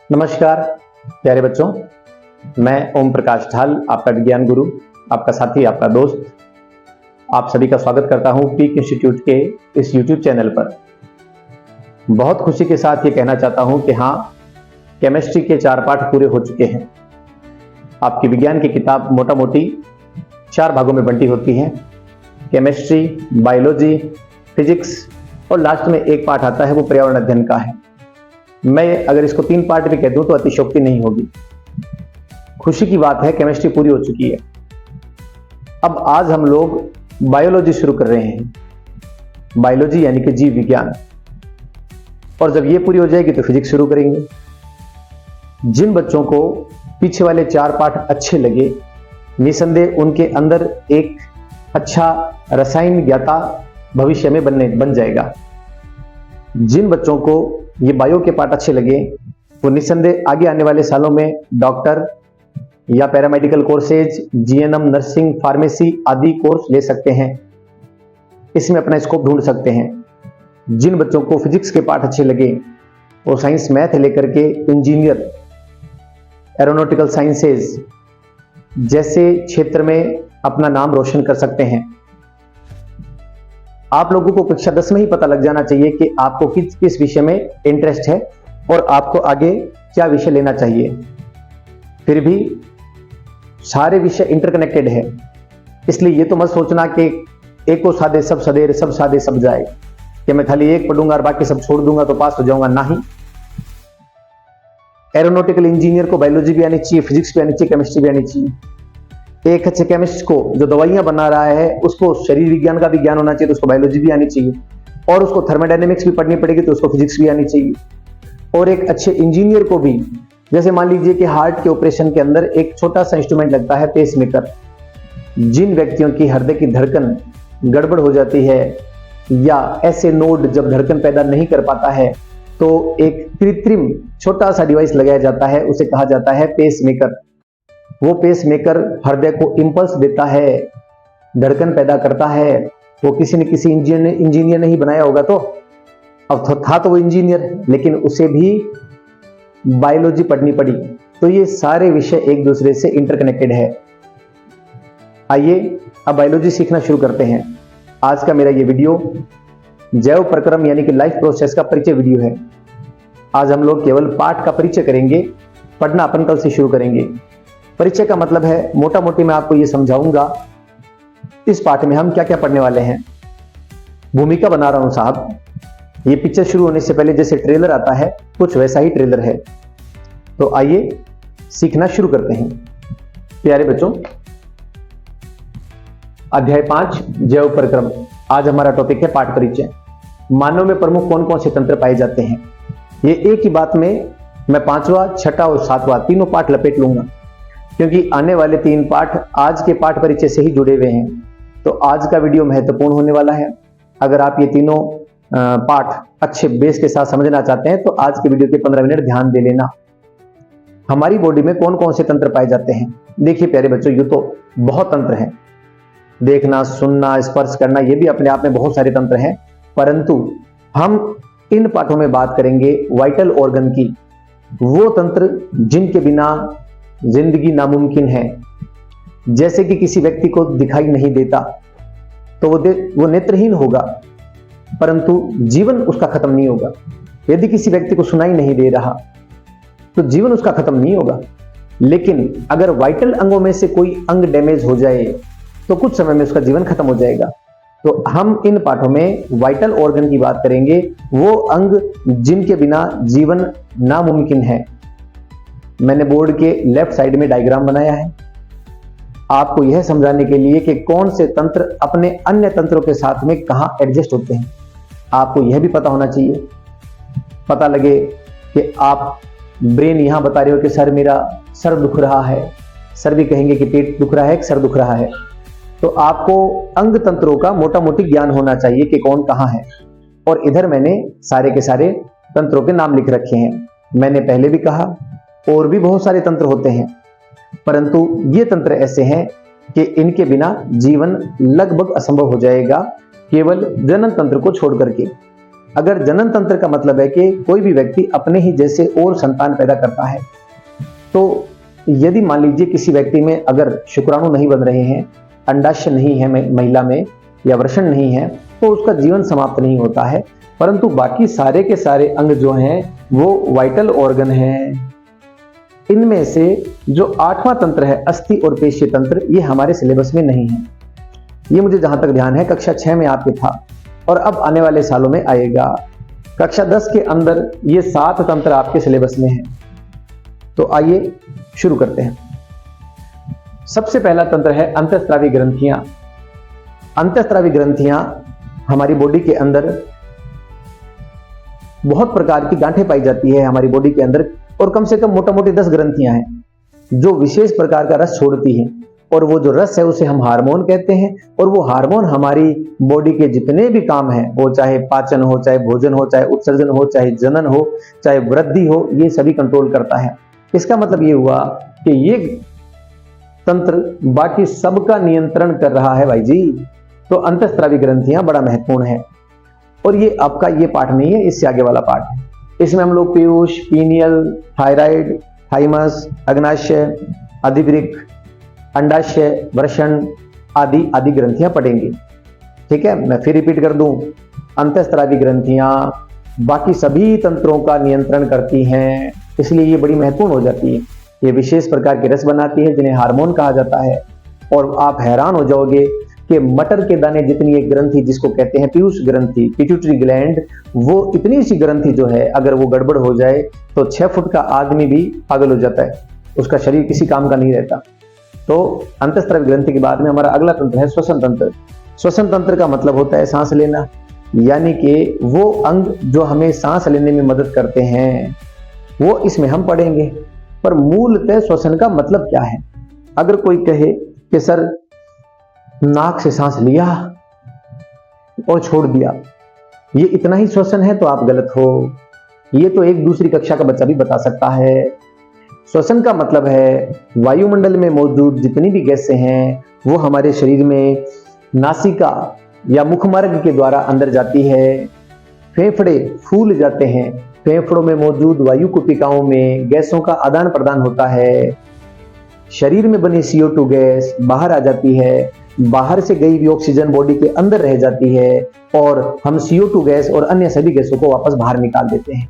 नमस्कार प्यारे बच्चों, मैं ओम प्रकाश ढाल, आपका विज्ञान गुरु, आपका साथी, आपका दोस्त। आप सभी का स्वागत करता हूं पीक इंस्टीट्यूट के इस यूट्यूब चैनल पर। बहुत खुशी के साथ ये कहना चाहता हूं कि हाँ, केमिस्ट्री के 4 पाठ पूरे हो चुके हैं। आपकी विज्ञान की किताब मोटा मोटी 4 भागों में बंटी होती है। केमिस्ट्री, बायोलॉजी, फिजिक्स और लास्ट में एक पाठ आता है, वो पर्यावरण अध्ययन का है। मैं अगर इसको 3 पार्ट भी कह दूं तो अतिशयोक्ति नहीं होगी। खुशी की बात है, केमिस्ट्री पूरी हो चुकी है। अब आज हम लोग बायोलॉजी शुरू कर रहे हैं। बायोलॉजी यानी कि जीव विज्ञान, और जब ये पूरी हो जाएगी तो फिजिक्स शुरू करेंगे। जिन बच्चों को पीछे वाले 4 पाठ अच्छे लगे, निसंदेह उनके अंदर एक अच्छा रसायन ज्ञाता भविष्य में बन जाएगा। जिन बच्चों को ये बायो के पार्ट अच्छे लगे, वो निसंदेह आगे आने वाले सालों में डॉक्टर या paramedical courses, GNM, nursing, pharmacy आदि कोर्स ले सकते हैं। इसमें अपना स्कोप ढूंढ सकते हैं। जिन बच्चों को फिजिक्स के पार्ट अच्छे लगे, वो साइंस मैथ लेकर के इंजीनियर, एरोनॉटिकल साइंसेज जैसे क्षेत्र में अपना नाम रोशन कर सकते हैं। आप लोगों को कक्षा 10 में ही पता लग जाना चाहिए कि आपको किस विषय में इंटरेस्ट है और आपको आगे क्या विषय लेना चाहिए। फिर भी सारे विषय इंटरकनेक्टेड है, इसलिए ये तो मत सोचना कि एक को सादे सब सदेर, सब सादे सब जाए, कि मैं खाली एक पढ़ूंगा और बाकी सब छोड़ दूंगा तो पास हो जाऊंगा। नहीं, एरोनॉटिकल इंजीनियर को बायोलॉजी भी आनी चाहिए, फिजिक्स भी आनी चाहिए, केमिस्ट्री भी आनी चाहिए। एक अच्छे केमिस्ट को जो दवाइयां बना रहा है, उसको शरीर विज्ञान का भी ज्ञान होना चाहिए, तो उसको बायोलॉजी भी आनी चाहिए। और उसको थर्मोडायनेमिक्स भी पढ़नी पड़ेगी, तो उसको फिजिक्स भी आनी चाहिए। और एक अच्छे इंजीनियर को भी, जैसे मान लीजिए कि हार्ट के ऑपरेशन के अंदर एक छोटा सा इंस्ट्रूमेंट लगता है, पेसमेकर। जिन व्यक्तियों की हृदय की धड़कन गड़बड़ हो जाती है या ऐसे नोड जब धड़कन पैदा नहीं कर पाता है, तो एक कृत्रिम छोटा सा डिवाइस लगाया जाता है, उसे कहा जाता है पेसमेकर। वो पेसमेकर हृदय को इंपल्स देता है, धड़कन पैदा करता है। वो किसी न किसी इंजीनियर ने ही बनाया होगा। तो अब था तो वो इंजीनियर, लेकिन उसे भी बायोलॉजी पढ़नी पड़ी। तो ये सारे विषय एक दूसरे से इंटरकनेक्टेड है। आइए अब बायोलॉजी सीखना शुरू करते हैं। आज का मेरा ये वीडियो जैव प्रक्रम यानी कि लाइफ प्रोसेस का परिचय वीडियो है। आज हम लोग केवल पाठ का परिचय करेंगे, पढ़ना अपन कल से शुरू करेंगे। परिचय का मतलब है, मोटा मोटी मैं आपको ये समझाऊंगा इस पाठ में हम क्या क्या पढ़ने वाले हैं। भूमिका बना रहा हूं साहब। ये पिक्चर शुरू होने से पहले जैसे ट्रेलर आता है, कुछ वैसा ही ट्रेलर है। तो आइए सीखना शुरू करते हैं। प्यारे बच्चों, अध्याय 5 जैव प्रक्रम। आज हमारा टॉपिक है पाठ परिचय। मानव में प्रमुख कौन कौन से तंत्र पाए जाते हैं, ये एक ही बात में मैं 5वां, 6ठा और 7वां तीनों पाठ लपेट लूंगा, क्योंकि आने वाले 3 पाठ आज के पाठ परिचय से ही जुड़े हुए हैं। तो आज का वीडियो महत्वपूर्ण होने वाला है। अगर आप ये तीनों पाठ अच्छे बेस के साथ समझना चाहते हैं तो आज के वीडियो के 15 मिनट ध्यान दे लेना। हमारी बॉडी में कौन कौन से तंत्र पाए जाते हैं? देखिए प्यारे बच्चों, ये तो बहुत तंत्र हैं। देखना, सुनना, स्पर्श करना, ये भी अपने आप में बहुत सारे तंत्र हैं। परंतु हम इन पाठों में बात करेंगे वाइटल ऑर्गन की, वो तंत्र जिनके बिना जिंदगी नामुमकिन है। जैसे कि किसी व्यक्ति को दिखाई नहीं देता तो वो नेत्रहीन होगा, परंतु जीवन उसका खत्म नहीं होगा। यदि किसी व्यक्ति को सुनाई नहीं दे रहा तो जीवन उसका खत्म नहीं होगा। लेकिन अगर वाइटल अंगों में से कोई अंग डैमेज हो जाए तो कुछ समय में उसका जीवन खत्म हो जाएगा। तो हम इन पाठों में वाइटल ऑर्गन की बात करेंगे, वो अंग जिनके बिना जीवन नामुमकिन है। मैंने बोर्ड के लेफ्ट साइड में डायग्राम बनाया है आपको यह समझाने के लिए कि कौन से तंत्र अपने अन्य तंत्रों के साथ में कहां एडजस्ट होते हैं। आपको यह भी पता होना चाहिए, पता लगे कि आप ब्रेन यहां बता रहे हो कि सर मेरा सर दुख रहा है, सर भी कहेंगे कि पेट दुख रहा है, सर दुख रहा है। तो आपको अंग तंत्रों का मोटा मोटी ज्ञान होना चाहिए कि कौन कहां है। और इधर मैंने सारे के सारे तंत्रों के नाम लिख रखे हैं। मैंने पहले भी कहा और भी बहुत सारे तंत्र होते हैं, परंतु ये तंत्र ऐसे हैं कि इनके बिना जीवन लगभग असंभव हो जाएगा, केवल जनन तंत्र को छोड़ करके। अगर जनन तंत्र का मतलब है कि कोई भी व्यक्ति अपने ही जैसे और संतान पैदा करता है, तो यदि मान लीजिए किसी व्यक्ति में अगर शुक्राणु नहीं बन रहे हैं, अंडाशय नहीं है महिला में, या वृषण नहीं है, तो उसका जीवन समाप्त नहीं होता है। परंतु बाकी सारे के सारे अंग जो हैं वो वाइटल ऑर्गन हैं। इनमें से जो 8वां तंत्र है, अस्थि और पेशीय तंत्र, ये हमारे सिलेबस में नहीं है। ये मुझे जहां तक ध्यान है कक्षा 6 में आपके था और अब आने वाले सालों में आएगा। कक्षा 10 के अंदर ये 7 तंत्र आपके सिलेबस में है। तो आइए शुरू करते हैं। सबसे पहला तंत्र है अंतःस्रावी ग्रंथियां। अंतःस्रावी ग्रंथियां हमारी बॉडी के अंदर बहुत प्रकार की गांठें पाई जाती है हमारी बॉडी के अंदर, और कम से कम मोटा मोटी 10 ग्रंथियां हैं जो विशेष प्रकार का रस छोड़ती हैं, और वो जो रस है उसे हम हार्मोन कहते हैं। और वो हार्मोन हमारी बॉडी के जितने भी काम हैं, वो चाहे पाचन हो, चाहे भोजन हो, चाहे उत्सर्जन हो, चाहे जनन हो, चाहे वृद्धि हो, ये सभी कंट्रोल करता है। इसका मतलब ये हुआ कि ये तंत्र बाकी सबका नियंत्रण कर रहा है भाई जी। तो अंतःस्रावी ग्रंथियां बड़ा महत्वपूर्ण है। और ये आपका ये पार्ट नहीं है, इससे आगे वाला पार्ट है। इसमें हम लोग पीयूष, पीनियल, थायराइड, थाइमस, अग्नाशय, अधिवृक्क, अंडाशय, वृषण आदि आदि ग्रंथियां पढ़ेंगे। ठीक है, मैं फिर रिपीट कर दूं, अंतःस्रावी ग्रंथियां बाकी सभी तंत्रों का नियंत्रण करती हैं, इसलिए ये बड़ी महत्वपूर्ण हो जाती है। ये विशेष प्रकार के रस बनाती है जिन्हें हार्मोन कहा जाता है। और आप हैरान हो जाओगे कि मटर के दाने जितनी एक ग्रंथि जिसको कहते हैं पीयूष ग्रंथि, पिट्यूटरी ग्लैंड, वो इतनी सी ग्रंथि जो है अगर वो गड़बड़ हो जाए तो 6 फुट का आदमी भी पागल हो जाता है, उसका शरीर किसी काम का नहीं रहता। तो अंतःस्रावी ग्रंथि के बाद में हमारा अगला तंत्र है श्वसन तंत्र। श्वसन तंत्र का मतलब होता है सांस लेना, यानी कि वो अंग जो हमें सांस लेने में मदद करते हैं वो इसमें हम पढ़ेंगे। पर मूलतः श्वसन का मतलब क्या है? अगर कोई कहे कि सर नाक से सांस लिया और छोड़ दिया, ये इतना ही श्वसन है, तो आप गलत हो। ये तो एक दूसरी कक्षा का बच्चा भी बता सकता है। श्वसन का मतलब है वायुमंडल में मौजूद जितनी भी गैसें हैं वो हमारे शरीर में नासिका या मुखमार्ग के द्वारा अंदर जाती है। फेफड़े फूल जाते हैं, फेफड़ों में मौजूद वायु कुपिकाओं में गैसों का आदान प्रदान होता है। शरीर में बनी CO2 गैस बाहर आ जाती है, बाहर से गई हुई ऑक्सीजन बॉडी के अंदर रह जाती है और हम CO2 गैस और अन्य सभी गैसों को वापस बाहर निकाल देते हैं।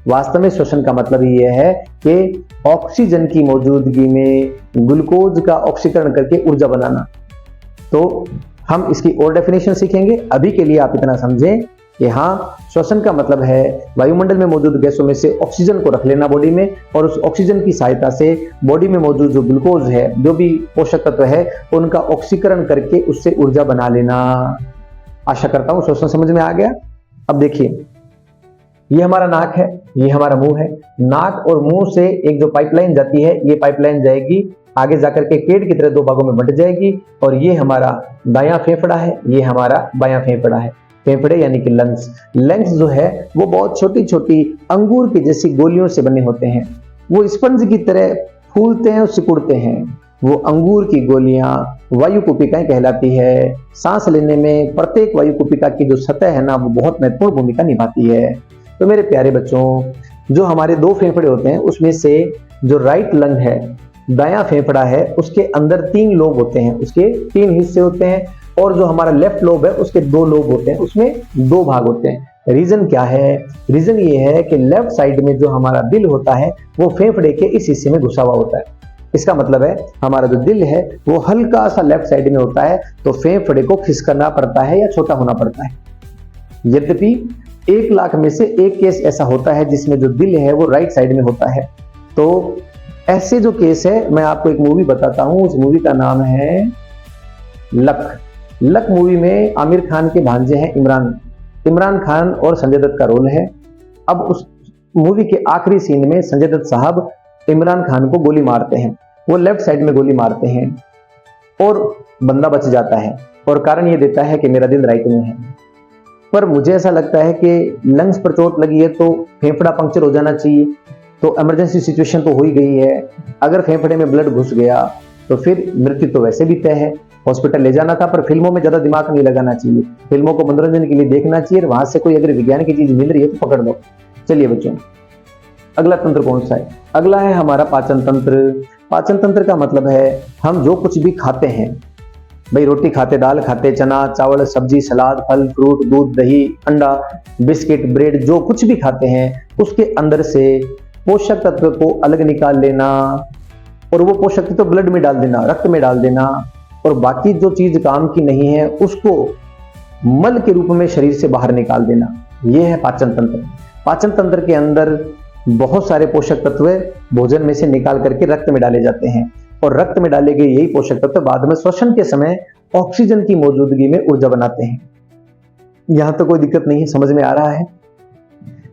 वास्तव में श्वसन का मतलब ये है कि ऑक्सीजन की मौजूदगी में ग्लूकोज का ऑक्सीकरण करके ऊर्जा बनाना। तो हम इसकी और डेफिनेशन सीखेंगे। अभी के लिए आप इतना समझें कि हाँ, श्वसन का मतलब है वायुमंडल में मौजूद गैसों में से ऑक्सीजन को रख लेना बॉडी में, और उस ऑक्सीजन की सहायता से बॉडी में मौजूद जो ग्लूकोज है, जो भी पोषक तत्व है, उनका ऑक्सीकरण करके उससे ऊर्जा बना लेना। आशा करता हूं श्वसन समझ में आ गया। अब देखिए, ये हमारा नाक है, ये हमारा मुंह है। नाक और मुंह से एक जो पाइपलाइन जाती है, ये पाइपलाइन जाएगी आगे जाकर के पेट की तरह 2 भागों में बंट जाएगी, और ये हमारा दायां फेफड़ा है, ये हमारा बायां फेफड़ा है। फेफड़े यानी कि लंग्स। लंग्स जो है वो बहुत छोटी छोटी अंगूर की जैसी गोलियों से बने होते हैं। वो स्पंज की तरह फूलते हैं और सिकुड़ते हैं। वो अंगूर की गोलियां वायु कुपिकाएं कहलाती है। सांस लेने में प्रत्येक वायु कुपिका की जो सतह है ना, वो बहुत महत्वपूर्ण भूमिका निभाती है। तो मेरे प्यारे बच्चों, जो हमारे 2 फेफड़े होते हैं उसमें से जो राइट लंग है, दायां फेफड़ा है, उसके अंदर 3 लोब होते हैं, उसके 3 हिस्से होते हैं। और जो हमारा लेफ्ट लोब है उसके 2 लोब होते हैं, उसमें 2 भाग होते हैं। रीजन क्या है? रीजन ये है कि लेफ्ट साइड में जो हमारा दिल होता है वो फेफड़े के इस हिस्से में घुसा हुआ होता है। इसका मतलब है हमारा जो दिल है वो हल्का सा लेफ्ट साइड में होता है, तो फेफड़े को खिसकना पड़ता है या छोटा होना पड़ता है। यद्यपि 1 लाख में से 1 केस ऐसा होता है जिसमें जो दिल है वो राइट साइड में होता है। तो ऐसे जो केस है, मैं आपको एक मूवी बताता हूं। उस मूवी का नाम है लक। लक मूवी में आमिर खान के भांजे हैं इमरान खान और संजय दत्त का रोल है। अब उस मूवी के आखिरी सीन में संजय दत्त साहब इमरान खान को गोली मारते हैं। वो लेफ्ट साइड में गोली मारते हैं और बंदा बच जाता है, और कारण ये देता है कि मेरा दिल राइट में है। पर मुझे ऐसा लगता है कि लंग्स पर चोट लगी है तो फेफड़ा पंक्चर हो जाना चाहिए। तो इमरजेंसी सिचुएशन तो हो ही गई है। अगर फेफड़े में ब्लड घुस गया तो फिर मृत्यु तो वैसे भी तय है। हॉस्पिटल ले जाना था, पर फिल्मों में ज्यादा दिमाग नहीं लगाना चाहिए, फिल्मों को मनोरंजन के लिए देखना चाहिए, वहां से कोई अगर विज्ञान की चीज मिल रही है तो पकड़ लो। चलिए बच्चों, अगला तंत्र कौन सा है? अगला है हमारा पाचन तंत्र। पाचन तंत्र का मतलब है हम जो कुछ भी खाते हैं, भाई रोटी खाते, दाल खाते, चना, चावल, सब्जी, सलाद, फल, फ्रूट, दूध, दही, अंडा, बिस्किट, ब्रेड, जो कुछ भी खाते हैं उसके अंदर से पोषक तत्व को अलग निकाल लेना और वो पोषक तत्व ब्लड में डाल देना, रक्त में डाल देना, और बाकी जो चीज काम की नहीं है उसको मल के रूप में शरीर से बाहर निकाल देना। यह है पाचन तंत्र। पाचन तंत्र के अंदर बहुत सारे पोषक तत्व भोजन में से निकाल करके रक्त में डाले जाते हैं और रक्त में डाले गए यही पोषक तत्व बाद में श्वसन के समय ऑक्सीजन की मौजूदगी में ऊर्जा बनाते हैं। यहां तो कोई दिक्कत नहीं है, समझ में आ रहा है?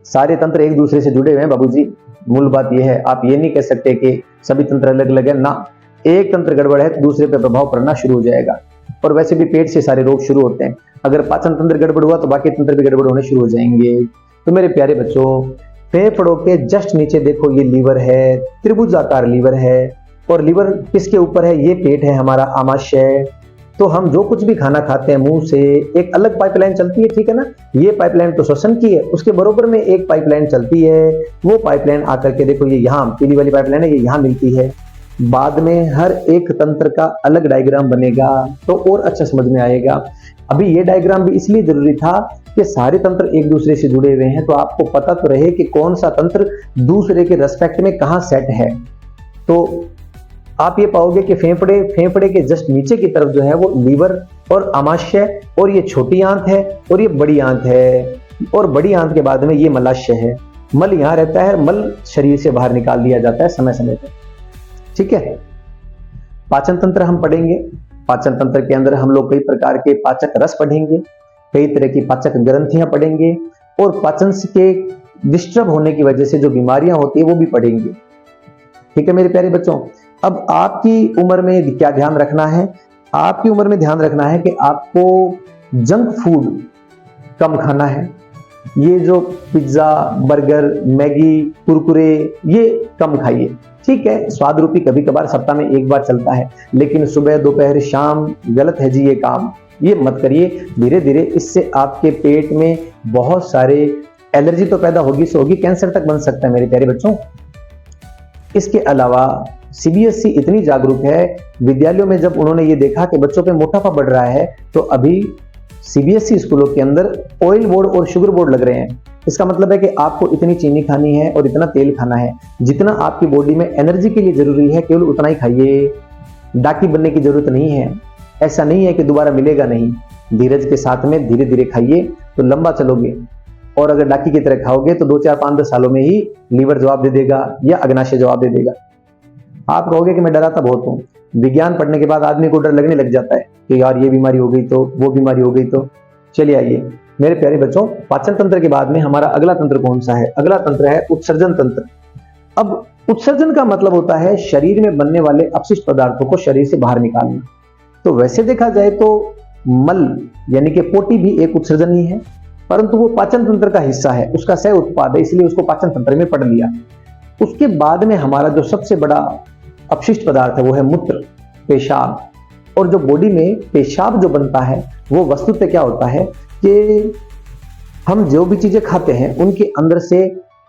सारे तंत्र एक दूसरे से जुड़े हुए हैं बाबूजी। मूल बात यह है, आप ये नहीं कह सकते कि सभी तंत्र अलग अलग है ना। एक तंत्र गड़बड़ है तो दूसरे पर प्रभाव पड़ना शुरू हो जाएगा। और वैसे भी पेट से सारे रोग शुरू होते हैं, अगर पाचन तंत्र गड़बड़ हुआ तो बाकी तंत्र भी गड़बड़ होने शुरू हो जाएंगे। तो मेरे प्यारे बच्चों, फेफड़ों के जस्ट नीचे देखो ये लीवर है, त्रिभुजाकार लीवर है, और लीवर किसके ऊपर है? ये पेट है हमारा, आमाशय। तो हम जो कुछ भी खाना खाते हैं मुंह से एक अलग पाइपलाइन चलती है, ठीक है ना। ये पाइपलाइन तो श्वसन की है, उसके बरोबर में एक पाइपलाइन चलती है, वो पाइपलाइन आकर के देखो ये यहाँ पीली वाली पाइपलाइन है, ये यहाँ मिलती है। बाद में हर एक तंत्र का अलग डायग्राम बनेगा तो और अच्छा समझ में आएगा। अभी ये डायग्राम भी इसलिए जरूरी था कि सारे तंत्र एक दूसरे से जुड़े हुए हैं, तो आपको पता तो रहे कि कौन सा तंत्र दूसरे के रेस्पेक्ट में कहाँ सेट है। तो आप ये पाओगे कि फेफड़े के जस्ट नीचे की तरफ जो है वो लीवर और आमाशय, और ये छोटी आंत है और ये बड़ी आंत है, और बड़ी आंत के बाद में ये मलाशय है। मल यहाँ रहता है, मल शरीर से बाहर निकाल दिया जाता है समय समय पर, ठीक है। पाचन तंत्र हम पढ़ेंगे। पाचन तंत्र के अंदर हम लोग कई प्रकार के पाचक रस पढ़ेंगे, कई तरह की पाचक ग्रंथियां पढ़ेंगे, और पाचन के डिस्टर्ब होने की वजह से जो बीमारियां होती है वो भी पढ़ेंगे, ठीक है मेरे प्यारे बच्चों। अब आपकी उम्र में क्या ध्यान रखना है? आपकी उम्र में ध्यान रखना है कि आपको जंक फूड कम खाना है। ये जो पिज्जा, बर्गर, मैगी, कुरकुरे, ये कम खाइए, ठीक है। स्वाद रूपी कभी कभार सप्ताह में एक बार चलता है, लेकिन सुबह, दोपहर, शाम गलत है जी ये काम, ये मत करिए। धीरे धीरे इससे आपके पेट में बहुत सारे एलर्जी तो पैदा होगी से होगी, कैंसर तक बन सकता है मेरे प्यारे बच्चों। इसके अलावा सीबीएसई इतनी जागरूक है, विद्यालयों में जब उन्होंने ये देखा कि बच्चों पे मोटापा बढ़ रहा है, तो अभी सीबीएसई स्कूलों के अंदर ऑयल बोर्ड और शुगर बोर्ड लग रहे हैं। इसका मतलब है कि आपको इतनी चीनी खानी है और इतना तेल खाना है, जितना आपकी बॉडी में एनर्जी के लिए जरूरी है केवल उतना ही खाइए। डाकी बनने की जरूरत नहीं है, ऐसा नहीं है कि दोबारा मिलेगा नहीं। धीरज के साथ में धीरे धीरे खाइए तो लंबा चलोगे, और अगर डाकी की तरह खाओगे तो 2, 4, 5, 10 सालों में ही लीवर जवाब दे देगा या अग्नाशय जवाब दे देगा। आप कहोगे कि मैं डराता बहुत हूँ। विज्ञान पढ़ने के बाद आदमी को डर लगने लग जाता है कि यार ये बीमारी हो गई तो, वो बीमारी हो गई तो। चलिए आइए मेरे प्यारे बच्चों, पाचन तंत्र के बाद में हमारा अगला तंत्र कौन सा है? अगला तंत्र है उत्सर्जन तंत्र। अब उत्सर्जन का मतलब होता है शरीर में बनने वाले अपशिष्ट पदार्थों को शरीर से बाहर निकालना। तो वैसे देखा जाए तो मल यानी कि पोटी भी एक उत्सर्जन ही है, परंतु वो पाचन तंत्र का हिस्सा है, उसका सह उत्पाद है, इसलिए उसको पाचन तंत्र में पढ़ लिया। उसके बाद में हमारा जो सबसे बड़ा अपशिष्ट पदार्थ है वो है मूत्र, पेशाब। और जो बॉडी में पेशाब जो बनता है वो वस्तुतः क्या होता है कि हम जो भी चीजें खाते हैं उनके अंदर से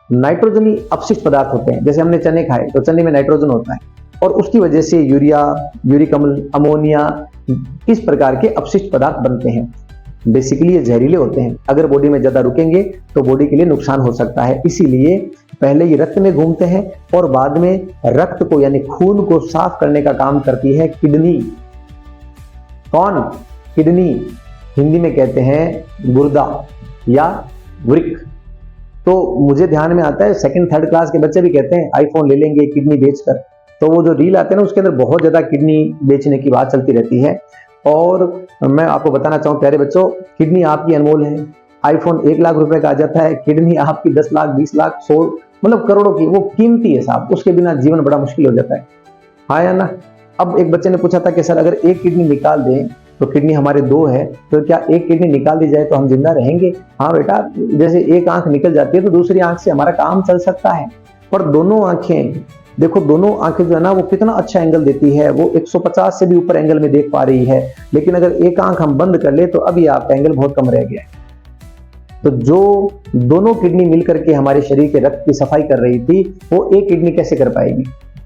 नाइट्रोजनी अपशिष्ट पदार्थ होते हैं। जैसे हमने चने खाए तो चने में नाइट्रोजन होता है, और उसकी वजह से यूरिया, यूरिक अम्ल, अमोनिया, इस प्रकार के अपशिष्ट पदार्थ बनते हैं। बेसिकली ये जहरीले होते हैं, अगर बॉडी में ज्यादा रुकेंगे तो बॉडी के लिए नुकसान हो सकता है। इसीलिए पहले ये रक्त में घूमते हैं और बाद में रक्त को यानी खून को साफ करने का काम करती है किडनी। कौन? किडनी। हिंदी में कहते हैं गुर्दा या वृक्क। तो मुझे ध्यान में आता है 2nd 3rd क्लास के बच्चे भी कहते हैं आईफोन ले लेंगे किडनी बेचकर। तो वो जो रील आते हैं ना उसके अंदर बहुत ज्यादा किडनी बेचने की बात चलती रहती है। और मैं आपको बताना चाहूँ प्यारे बच्चों, किडनी आपकी अनमोल है। आईफोन 1 लाख रुपए का आ जाता है, किडनी आपकी 10 लाख, 20 लाख, 100 मतलब करोड़ों की, वो कीमती है साहब। उसके बिना जीवन बड़ा मुश्किल हो जाता है, हाँ या ना। अब एक बच्चे ने पूछा था कि सर अगर एक किडनी निकाल दें तो किडनी हमारे 2 है, तो क्या एक किडनी निकाल दी जाए तो हम जिंदा रहेंगे? हाँ बेटा, जैसे एक आंख निकल जाती है तो दूसरी आंख से हमारा काम चल सकता है, पर दोनों आंखें देखो दोनों आंखें जो है ना वो कितना अच्छा एंगल देती है, वो 150 से भी ऊपर एंगल में देख पा रही है। लेकिन अगर एक आंख हम बंद कर ले तो अभी आपका एंगल बहुत कम रह गया है। तो जो दोनों किडनी मिलकर के हमारे शरीर के रक्त की सफाई कर रही थी, वो एक किडनी कैसे कर पाएगी?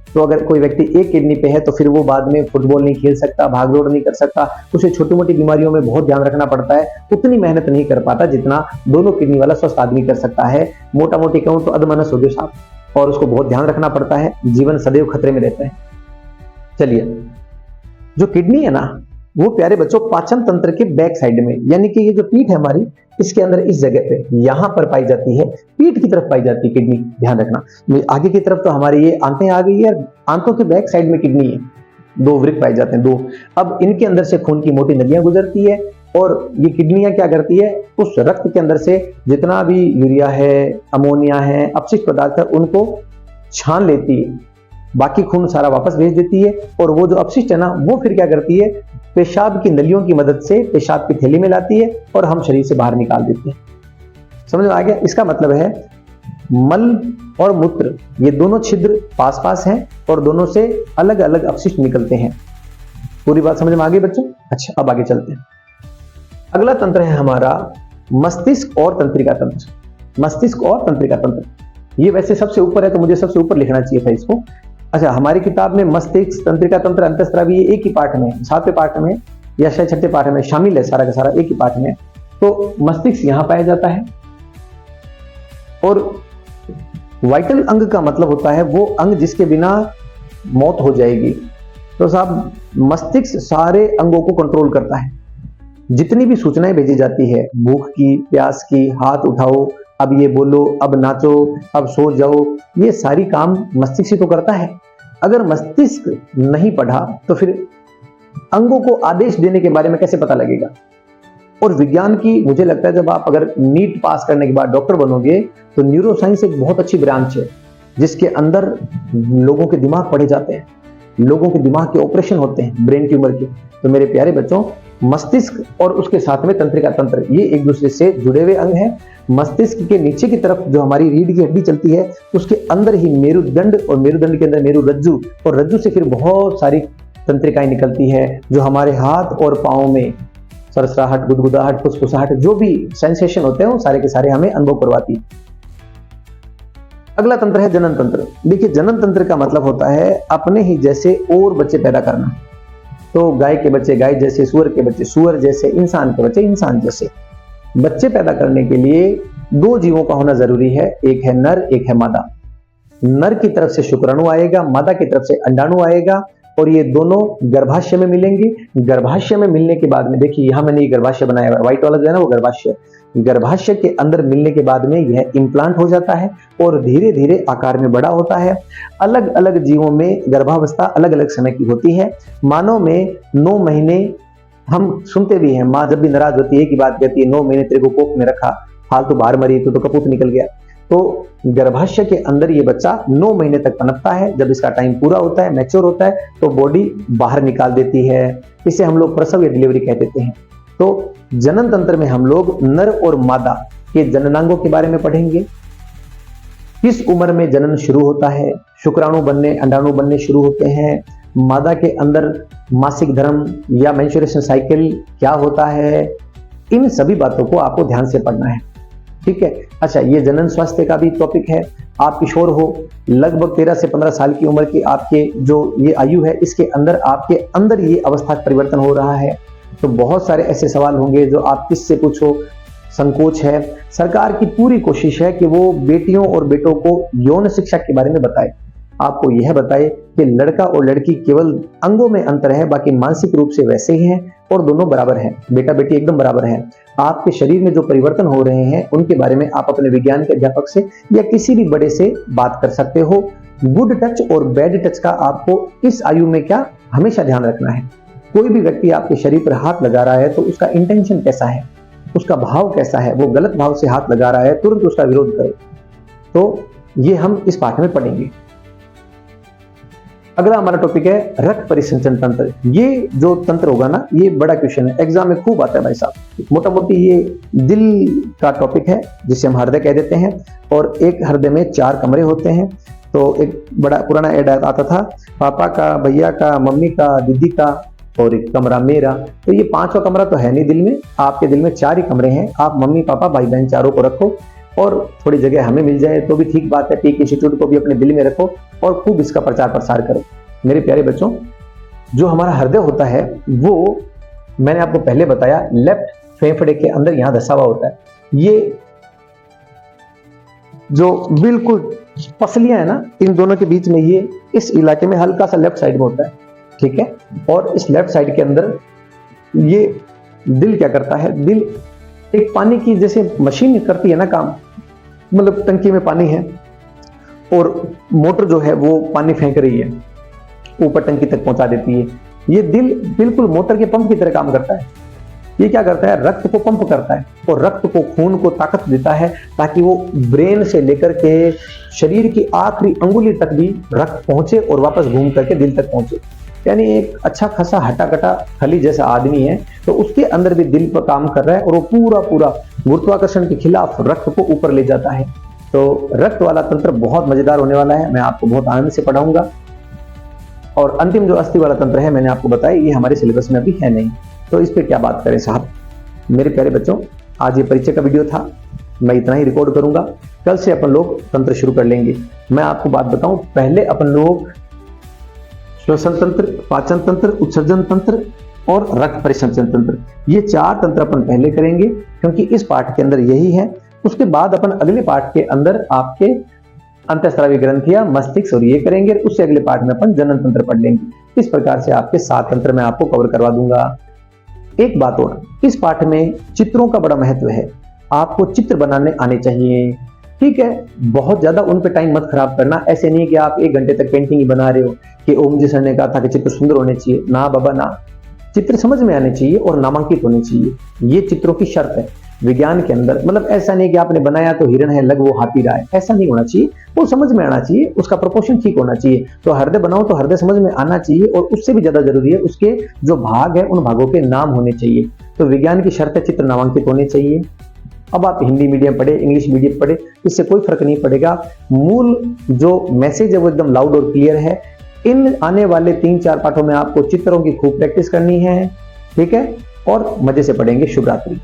तो अगर कोई व्यक्ति एक किडनी पे है तो फिर वो बाद में फुटबॉल नहीं खेल सकता, भाग दौड़ नहीं कर सकता, उसे छोटी मोटी बीमारियों में बहुत ध्यान रखना पड़ता है, उतनी मेहनत नहीं कर पाता जितना दोनों किडनी वाला स्वस्थ आदमी कर सकता है। मोटा मोटी कहूं तो अधमनस हो गया साहब, और उसको बहुत ध्यान रखना पड़ता है, जीवन सदैव खतरे में रहता है। चलिए, जो किडनी है ना वो प्यारे बच्चों पाचन तंत्र के बैक साइड में, यानी कि ये जो पीठ है हमारी, इसके अंदर इस जगह पे यहां पर पाई जाती है, पीठ की तरफ पाई जाती है किडनी। ध्यान रखना, आगे की तरफ तो हमारी ये आंतें आ गई है, आंतों के बैक साइड में किडनी है, 2 वृक्क पाए जाते हैं, 2। अब इनके अंदर से खून की मोटी नलियां गुजरती है और ये किडनियां क्या करती है, उस रक्त के अंदर से जितना भी यूरिया है, अमोनिया है, अपशिष्ट पदार्थ है, उनको छान लेती है, बाकी खून सारा वापस भेज देती है। और वो जो अपशिष्ट है ना वो फिर क्या करती है, पेशाब की नलियों की मदद से पेशाब की थैली में लाती है और हम शरीर से बाहर निकाल देते हैं। समझ में आ गया? इसका मतलब है मल और मूत्र ये दोनों छिद्र पास पास हैं और दोनों से अलग अलग अपशिष्ट निकलते हैं। पूरी बात समझ में आ गई बच्चों? अच्छा, अब आगे चलते हैं। अगला तंत्र है हमारा मस्तिष्क और तंत्रिका तंत्र। मस्तिष्क और तंत्रिका तंत्र ये वैसे सबसे ऊपर है तो मुझे सबसे ऊपर लिखना चाहिए था इसको। अच्छा, हमारी किताब में मस्तिष्क, तंत्रिका तंत्र, अंतःस्रावी एक ही पाठ में, 7वें पाठ में या शायद 6ठे पाठ में शामिल है, सारा का सारा एक ही पाठ में। तो मस्तिष्क यहां पाया जाता है और वाइटल अंग का मतलब होता है वो अंग जिसके बिना मौत हो जाएगी। तो साहब मस्तिष्क सारे अंगों को कंट्रोल करता है, जितनी भी सूचनाएं भेजी जाती है, भूख की, प्यास की, हाथ उठाओ, अब ये बोलो, अब नाचो, अब सो जाओ, ये सारी काम मस्तिष्क ही तो करता है। अगर मस्तिष्क नहीं पढ़ा तो फिर अंगों को आदेश देने के बारे में कैसे पता लगेगा? और विज्ञान की मुझे लगता है जब आप अगर नीट पास करने के बाद डॉक्टर बनोगे तो न्यूरोसाइंस एक बहुत अच्छी ब्रांच है जिसके अंदर लोगों के दिमाग पढ़े जाते हैं, लोगों के दिमाग के ऑपरेशन होते हैं, ब्रेन ट्यूमर के। तो मेरे प्यारे बच्चों, मस्तिष्क और उसके साथ में तंत्रिका तंत्र ये एक दूसरे से जुड़े हुए अंग हैं। मस्तिष्क के नीचे की तरफ जो हमारी रीढ़ की हड्डी चलती है उसके अंदर ही मेरुदंड, और मेरुदंड के अंदर मेरुरज्जु, और रज्जु से फिर बहुत सारी तंत्रिकाएं निकलती है जो हमारे हाथ और पांव में सरसराहट, गुदगुदाहट, फुसफुसाहट, जो भी सेंसेशन होते हैं वो सारे के सारे हमें अनुभव करवाती है। अगला तंत्र है जनन तंत्र। देखिए, जनन तंत्र का मतलब होता है अपने ही जैसे और बच्चे पैदा करना। तो गाय के बच्चे गाय जैसे, सुअर के बच्चे सुअर जैसे, इंसान के बच्चे इंसान जैसे। बच्चे पैदा करने के लिए 2 जीवों का होना जरूरी है, एक है नर, एक है मादा। नर की तरफ से शुक्राणु आएगा, मादा की तरफ से अंडाणु आएगा, और ये दोनों गर्भाशय में मिलेंगे। गर्भाशय में मिलने के बाद में देखिए यहां मैंने ये गर्भाशय बनाया हुआ, व्हाइट वाला जो है ना वो गर्भाशय। गर्भाशय के अंदर मिलने के बाद में यह इम्प्लांट हो जाता है और धीरे धीरे आकार में बड़ा होता है। अलग अलग जीवों में गर्भावस्था अलग अलग समय की होती है। मानव में 9 महीने, हम सुनते भी हैं माँ जब भी नाराज होती है एक ही बात कहती है, 9 महीने तेरे को कोख में रखा, हाल तो बाहर मरी तो कपूत निकल गया। तो गर्भाशय के अंदर ये बच्चा 9 महीने तक पनपता है। जब इसका टाइम पूरा होता है, मैच्योर होता है, तो बॉडी बाहर निकाल देती है। इसे हम लोग प्रसव या डिलीवरी कह देते हैं। तो जनन तंत्र में हम लोग नर और मादा के जननांगों के बारे में पढ़ेंगे। किस उम्र में जनन शुरू होता है, शुक्राणु बनने, अंडाणु बनने शुरू होते हैं, मादा के अंदर मासिक धर्म या मेंस्ट्रुएशन साइकिल क्या होता है, इन सभी बातों को आपको ध्यान से पढ़ना है। ठीक है? अच्छा, ये जनन स्वास्थ्य का भी टॉपिक है। आप किशोर हो, लगभग 13 से 15 साल की उम्र की आपके जो ये आयु है, इसके अंदर आपके अंदर ये अवस्था परिवर्तन हो रहा है। तो बहुत सारे ऐसे सवाल होंगे जो आप किससे पूछो, संकोच है। सरकार की पूरी कोशिश है कि वो बेटियों और बेटों को यौन शिक्षा के बारे में बताए। आपको यह बताए कि लड़का और लड़की केवल अंगों में अंतर है, बाकी मानसिक रूप से वैसे ही हैं और दोनों बराबर हैं। बेटा बेटी एकदम बराबर हैं। आपके शरीर में जो परिवर्तन हो रहे हैं उनके बारे में आप अपने विज्ञान के अध्यापक से या किसी भी बड़े से बात कर सकते हो। गुड टच और बैड टच का आपको इस आयु में क्या हमेशा ध्यान रखना है। कोई भी व्यक्ति आपके शरीर पर हाथ लगा रहा है तो उसका इंटेंशन कैसा है, उसका भाव कैसा है। वो गलत भाव से हाथ लगा रहा है, तुरंत उसका विरोध करो। तो ये हम इस पाठ में पढ़ेंगे। अगला हमारा टॉपिक है रक्त परिसंचरण तंत्र। ये जो तंत्र होगा ना, ये बड़ा क्वेश्चन है, एग्जाम में खूब आता है भाई साहब। मोटा मोटी ये दिल का टॉपिक है जिसे हम हृदय कह देते हैं। और एक हृदय में 4 कमरे होते हैं। तो एक बड़ा पुराना ऐड आता था, पापा का, भैया का, मम्मी का, दीदी का और एक कमरा मेरा। तो ये पांचवा कमरा तो है नहीं दिल में, आपके दिल में 4 ही कमरे हैं। आप मम्मी पापा भाई बहन चारों को रखो और थोड़ी जगह हमें मिल जाए तो भी ठीक बात है। पीक इंस्टीट्यूट को भी अपने दिल में रखो और खूब इसका प्रचार प्रसार करो। मेरे प्यारे बच्चों, जो हमारा हृदय होता है वो मैंने आपको पहले बताया लेफ्ट फेफड़े के अंदर यहां धसा हुआ होता है। ये जो बिल्कुल पसलियां है ना, इन दोनों के बीच में ये इस इलाके में हल्का सा लेफ्ट साइड में होता है, ठीक है। और इस लेफ्ट साइड के अंदर ये दिल क्या करता है, दिल एक पानी की जैसे मशीन करती है ना काम, मतलब टंकी में पानी है और मोटर जो है वो पानी फेंक रही है, ऊपर टंकी तक पहुंचा देती है। ये दिल बिल्कुल मोटर के पंप की तरह काम करता है। ये क्या करता है, रक्त को पंप करता है और रक्त को, खून को ताकत देता है ताकि वो ब्रेन से लेकर के शरीर की आखिरी अंगुली तक भी रक्त पहुंचे और वापस घूम करके दिल तक पहुंचे। यानी एक अच्छा खासा हटा कटा खली जैसा आदमी है तो उसके अंदर भी दिल पर काम कर रहा है और वो पूरा पूरा गुरुत्वाकर्षण के खिलाफ रक्त को ऊपर ले जाता है। तो रक्त वाला तंत्र बहुत मजेदार होने वाला है, मैं आपको बहुत आनंद से पढ़ाऊंगा। और अंतिम जो अस्थि वाला तंत्र है मैंने आपको बताया, ये हमारे सिलेबस में अभी है नहीं, तो इस पे क्या बात करें साहब। मेरे प्यारे बच्चों, आज ये परिचय का वीडियो था, मैं इतना ही रिकॉर्ड करूंगा। कल से अपन लोग तंत्र शुरू कर लेंगे। मैं आपको बात बताऊं, पहले अपन लोग श्वसन तंत्र, पाचन तंत्र, उत्सर्जन तंत्र और रक्त परिसंचरण तंत्र, ये 4 तंत्र अपन पहले करेंगे क्योंकि इस पाठ के अंदर यही है। उसके बाद अपन अगले पाठ के अंदर आपके अंतःस्रावी ग्रंथियां, मस्तिष्क और ये करेंगे। उससे अगले पाठ में अपन जनन तंत्र पढ़ लेंगे। इस प्रकार से आपके 7 तंत्र मैं आपको कवर करवा दूंगा। एक बात और, इस पाठ में चित्रों का बड़ा महत्व है। आपको चित्र बनाने आने चाहिए, ठीक है। बहुत ज्यादा उन पे टाइम मत खराब करना। ऐसे नहीं कि आप 1 घंटे तक पेंटिंग ही बना रहे हो कि ओम जी सर ने कहा था कि चित्र सुंदर होने चाहिए। ना बाबा ना, चित्र समझ में आने चाहिए और नामांकित होने चाहिए। ये चित्रों की शर्त है विज्ञान के अंदर। मतलब ऐसा नहीं कि आपने बनाया तो हिरण है लग वो हाथी रहा है, ऐसा नहीं होना चाहिए। वो समझ में आना चाहिए, उसका प्रोपोर्शन ठीक होना चाहिए। तो हृदय बनाओ तो हृदय समझ में आना चाहिए और उससे भी ज्यादा जरूरी है उसके जो भाग है उन भागों के नाम होने चाहिए। तो विज्ञान की शर्त है चित्र नामांकित होने चाहिए। अब आप हिंदी मीडियम पढ़े, इंग्लिश मीडियम पढ़े, इससे कोई फर्क नहीं पड़ेगा। मूल जो मैसेज है वो एकदम लाउड और क्लियर है। इन आने वाले 3-4 पाठों में आपको चित्रों की खूब प्रैक्टिस करनी है, ठीक है। और मजे से पढ़ेंगे। शुभ रात्रि।